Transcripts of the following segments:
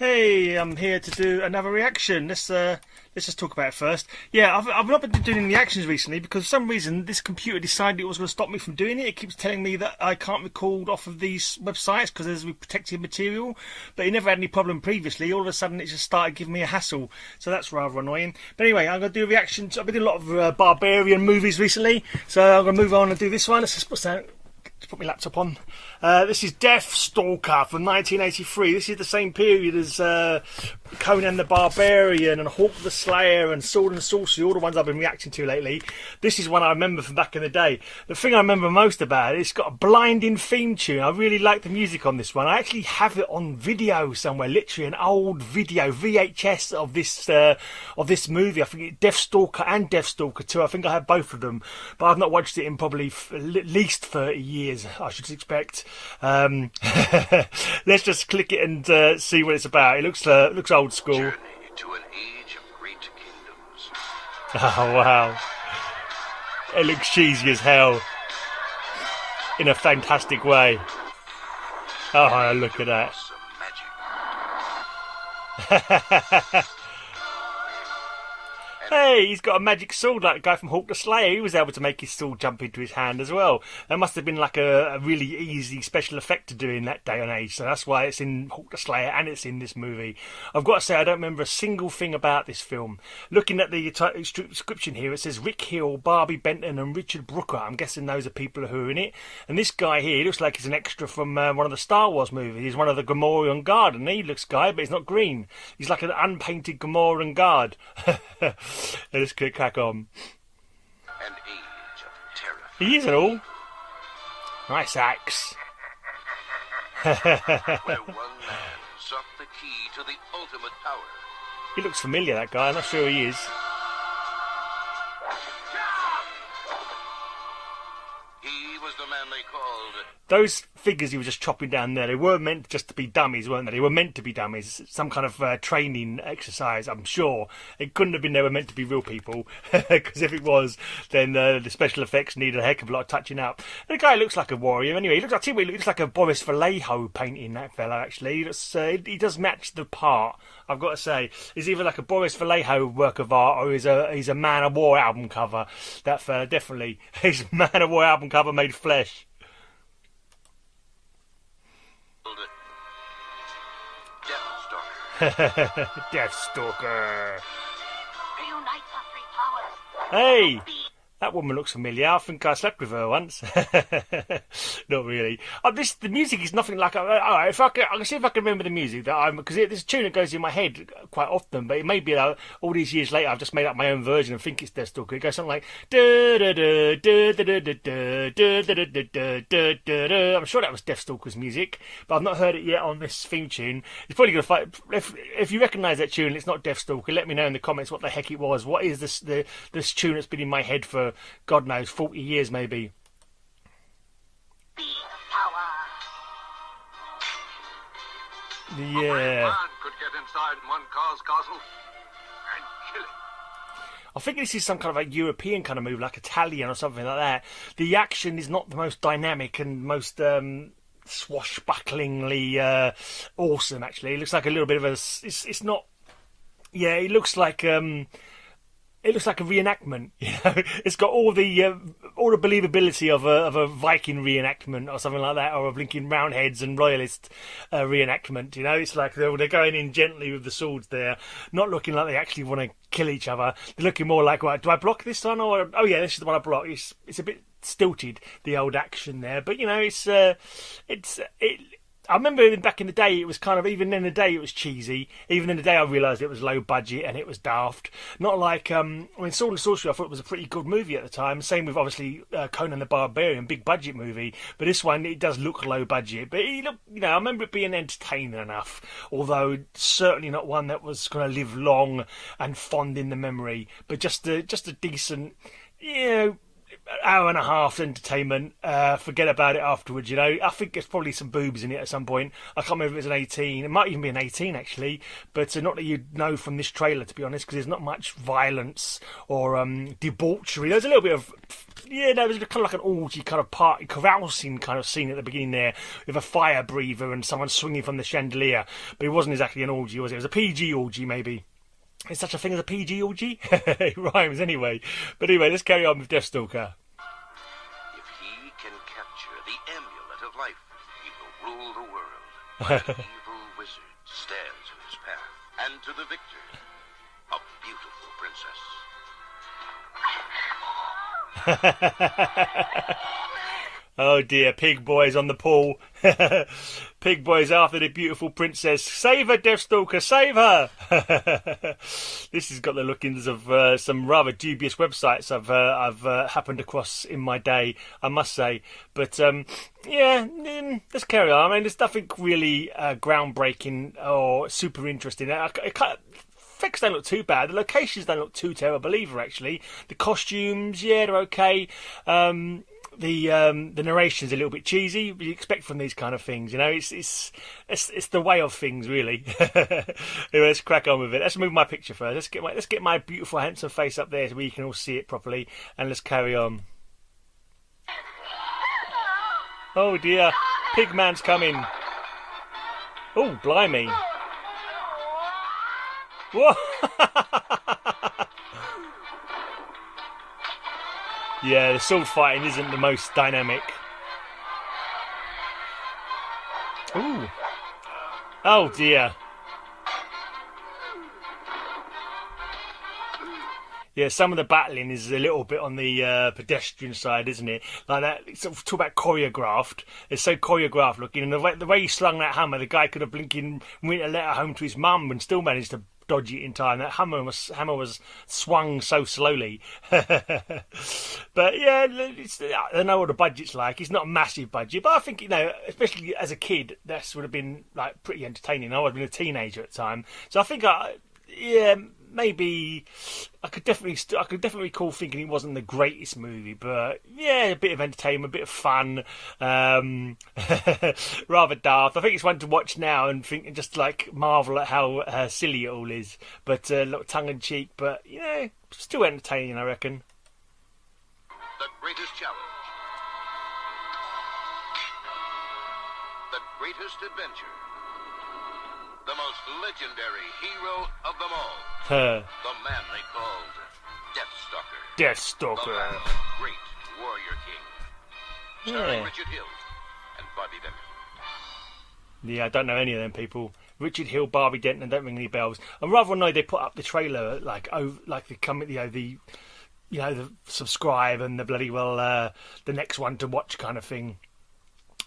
Hey, I'm here to do another reaction. Let's just talk about it first. Yeah, I've not been doing any reactions recently because for some reason this computer decided it was going to stop me from doing it. It keeps telling me that I can't record off of these websites because there's protected material, but it never had any problem previously. All of a sudden it just started giving me a hassle, so that's rather annoying. But anyway, I'm going to do reactions. I've been doing a lot of barbarian movies recently, so I'm going to move on and do this one. Let's just put my laptop on. This is Deathstalker from 1983. This is the same period as Conan the Barbarian and Hawk the Slayer and Sword and Sorcery, all the ones I've been reacting to lately. This is one I remember from back in the day. The thing I remember most about it, it's got a blinding theme tune. I really like the music on this one. I actually have it on video somewhere, literally an old video, VHS of this movie. I think Deathstalker and Deathstalker 2. I think I have both of them, but I've not watched it in probably at least 30 years, I should expect. Let's just click it and see what it's about. It looks old school. Journey to an age of great kingdoms. Oh wow! It looks cheesy as hell, in a fantastic way. Oh, look at that! Some Hey, he's got a magic sword like the guy from Hawk the Slayer. He was able to make his sword jump into his hand as well. That must have been like a really easy special effect to do in that day and age. So that's why it's in Hawk the Slayer and it's in this movie. I've got to say, I don't remember a single thing about this film. Looking at the description here, it says Rick Hill, Barbie Benton and Richard Brooker. I'm guessing those are people who are in it. And this guy here, he looks like he's an extra from one of the Star Wars movies. He's one of the Gamorrean Guard, and he looks guy, but he's not green. He's like an unpainted Gamorrean Guard. Let's crack on. An age of terror. He is it all. Nice axe. Where one man sought the key to the ultimate power. He looks familiar, that guy. I'm not sure he is. He was the man they called Those figures he was just chopping down there, they were meant just to be dummies, weren't they? They were meant to be dummies. Some kind of training exercise, I'm sure. It couldn't have been they were meant to be real people. Because if it was, then the special effects needed a heck of a lot of touching up. And the guy looks like a warrior anyway. He looks like a Boris Vallejo painting, that fella, actually. He does match the part, I've got to say. He's either like a Boris Vallejo work of art or he's a Man of War album cover. That fella, definitely. He's a Man of War album cover made flesh. Deathstalker. Deathstalker. Reunite the three powers. Hey, that woman looks familiar. I think I slept with her once. Not really. The music is nothing like. Alright, if I can see if I can remember the music that because this tune that goes in my head quite often. But it may be all these years later I've just made up my own version and think it's Deathstalker. It goes something like da da da da da da da da da da da da da. I'm sure that was Deathstalker's music, but I've not heard it yet on this theme tune. It's probably gonna fight. If you recognise that tune, and it's not Deathstalker. Let me know in the comments what the heck it was. What is this tune that's been in my head for God knows 40 years maybe. Big power. Yeah. Man could get inside one car's castle and kill it. I think this is some kind of like European kind of move, like Italian or something like that. The action is not the most dynamic and most swashbucklingly awesome, actually. It looks like a little bit of a... It's not... Yeah, it looks like a reenactment. You know, it's got all the believability of a Viking reenactment or something like that, or a blinking Roundheads and Royalist reenactment. You know, it's like they're going in gently with the swords there, not looking like they actually want to kill each other. They're looking more like, right, do I block this one, or oh yeah, this is the one I block. It's a bit stilted, the old action there, but you know, I remember back in the day, it was kind of, even in the day, it was cheesy. Even in the day, I realised it was low budget and it was daft. Not like, Sword and Sorcery, I thought it was a pretty good movie at the time. Same with, obviously, Conan the Barbarian, big budget movie. But this one, it does look low budget. But I remember it being entertaining enough. Although, certainly not one that was going to live long and fond in the memory. But just a decent, hour and a half entertainment. Forget about it afterwards, you know. I think there's probably some boobs in it at some point. I can't remember if it was an 18. It might even be an 18 actually, but not that you'd know from this trailer, to be honest, because there's not much violence or debauchery. There's a little bit of Yeah, no, it was kind of like an orgy kind of party carousing kind of scene at the beginning there, with a fire breather and someone swinging from the chandelier. But it wasn't exactly an orgy, was it? It was a PG orgy, maybe. Is such a thing as a PG orgy? It rhymes anyway. But anyway, let's carry on with Deathstalker. If he can capture the amulet of life, he will rule the world. While an evil wizard stands in his path. And to the victor, a beautiful princess. Oh dear, Pig Boy's on the pool. Pig Boy's after the beautiful princess. Save her, Deathstalker, save her! This has got the lookings of some rather dubious websites I've happened across in my day, I must say. But yeah, let's carry on. I mean, there's nothing really groundbreaking or super interesting. Effects don't look too bad. The locations don't look too terrible either, actually. The costumes, yeah, they're okay. The narration's a little bit cheesy, but you expect from these kind of things, you know. It's the way of things, really. Anyway, let's crack on with it. Let's move my picture first. Let's get my beautiful, handsome face up there so we can all see it properly, and let's carry on. Oh dear, Pigman's coming. Oh, blimey. Whoa! Yeah, the sword fighting isn't the most dynamic. Ooh. Oh dear. Yeah, some of the battling is a little bit on the pedestrian side, isn't it? Like that, sort of talk about choreographed. It's so choreographed looking, and the way he slung that hammer, the guy could have blinking went a letter home to his mum and still managed to dodge it in time. That hammer was swung so slowly. But yeah, I don't know what the budget's like. It's not a massive budget, but I think, you know, especially as a kid, that would have been like pretty entertaining. I would have been a teenager at the time, so I think maybe I could definitely recall thinking it wasn't the greatest movie, but yeah, a bit of entertainment, a bit of fun, rather daft. I think it's one to watch now and think, just like marvel at how silly it all is, but a lot tongue in cheek, but you know, still entertaining, I reckon. The greatest challenge. The greatest adventure. The most legendary hero of them all. The man they called Deathstalker. Deathstalker. The last great warrior king. Starring Richard Hill and Bobby Denton. Yeah, I don't know any of them people. Richard Hill, Barbie Denton, don't ring any bells. I'm rather annoyed they put up the trailer the subscribe and the bloody the next one to watch kind of thing.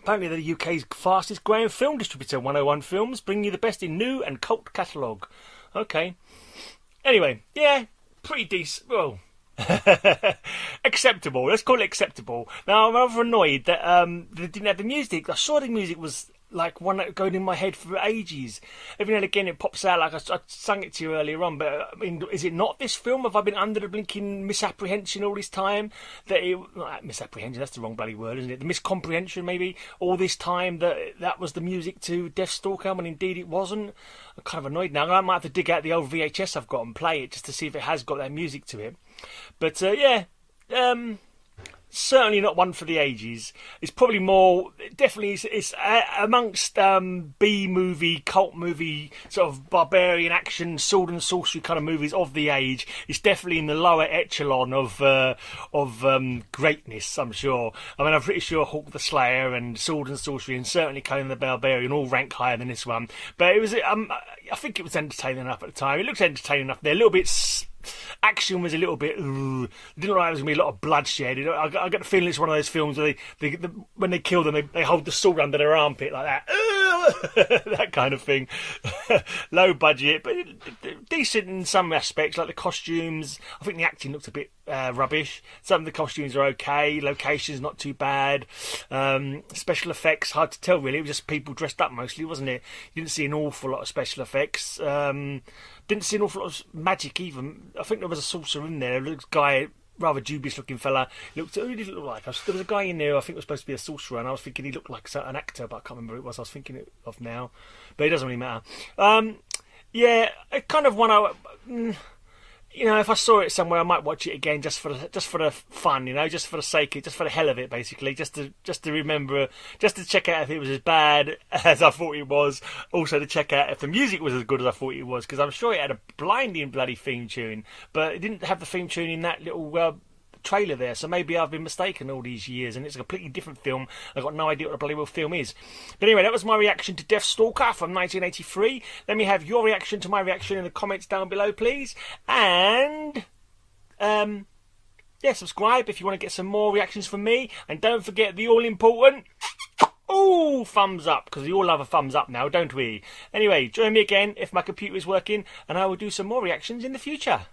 Apparently they're the UK's fastest growing film distributor, 101 Films, bringing you the best in new and cult catalogue. Okay. Anyway, yeah, pretty decent. Well, acceptable. Let's call it acceptable. Now, I'm rather annoyed that they didn't have the music. I saw the music was like one that going in my head for ages. Every now and again it pops out, like I sung it to you earlier on, but I mean, is it not this film? Have I been under the blinking misapprehension all this time? Misapprehension, that's the wrong bloody word, isn't it? The miscomprehension, maybe, all this time that was the music to Deathstalker, when indeed it wasn't. I'm kind of annoyed now. I might have to dig out the old VHS I've got and play it just to see if it has got that music to it. But certainly not one for the ages. It's probably more, definitely, it's amongst B-movie, cult movie, sort of barbarian action, sword and sorcery kind of movies of the age. It's definitely in the lower echelon of greatness, I'm sure. I mean, I'm pretty sure Hawk the Slayer and Sword and Sorcery and certainly Conan the Barbarian all rank higher than this one. But it was, I think it was entertaining enough at the time. It looked entertaining enough. They're a little bit... Action was a little bit... Didn't look like there was going to be a lot of bloodshed. I got the feeling it's one of those films where when they kill them, they hold the sword under their armpit like that. That kind of thing. Low budget, but decent in some aspects, like the costumes. I think the acting looked a bit rubbish. Some of the costumes are okay. Locations not too bad. Special effects, hard to tell really. It was just people dressed up mostly, wasn't it? You didn't see an awful lot of special effects. Didn't see an awful lot of magic even. I think there was a sorcerer in there. A guy, rather dubious looking fella. Who did he look like? There was a guy in there who I think was supposed to be a sorcerer, and I was thinking he looked like an actor, but I can't remember who it was. I was thinking of now, but it doesn't really matter. Yeah, it kind of one. you know, if I saw it somewhere, I might watch it again just for the fun, you know, just for the sake of, just for the hell of it, basically, just to remember, just to check out if it was as bad as I thought it was. Also to check out if the music was as good as I thought it was, because I'm sure it had a blinding bloody theme tune, but it didn't have the theme tune in that little trailer there, so maybe I've been mistaken all these years and it's a completely different film. I've got no idea what the bloody real film is. But anyway, that was my reaction to Deathstalker from 1983. Let me have your reaction to my reaction in the comments down below, please. And yeah, subscribe if you want to get some more reactions from me, and don't forget the all important thumbs up, because we all love a thumbs up now, don't we? Anyway, join me again if my computer is working, and I will do some more reactions in the future.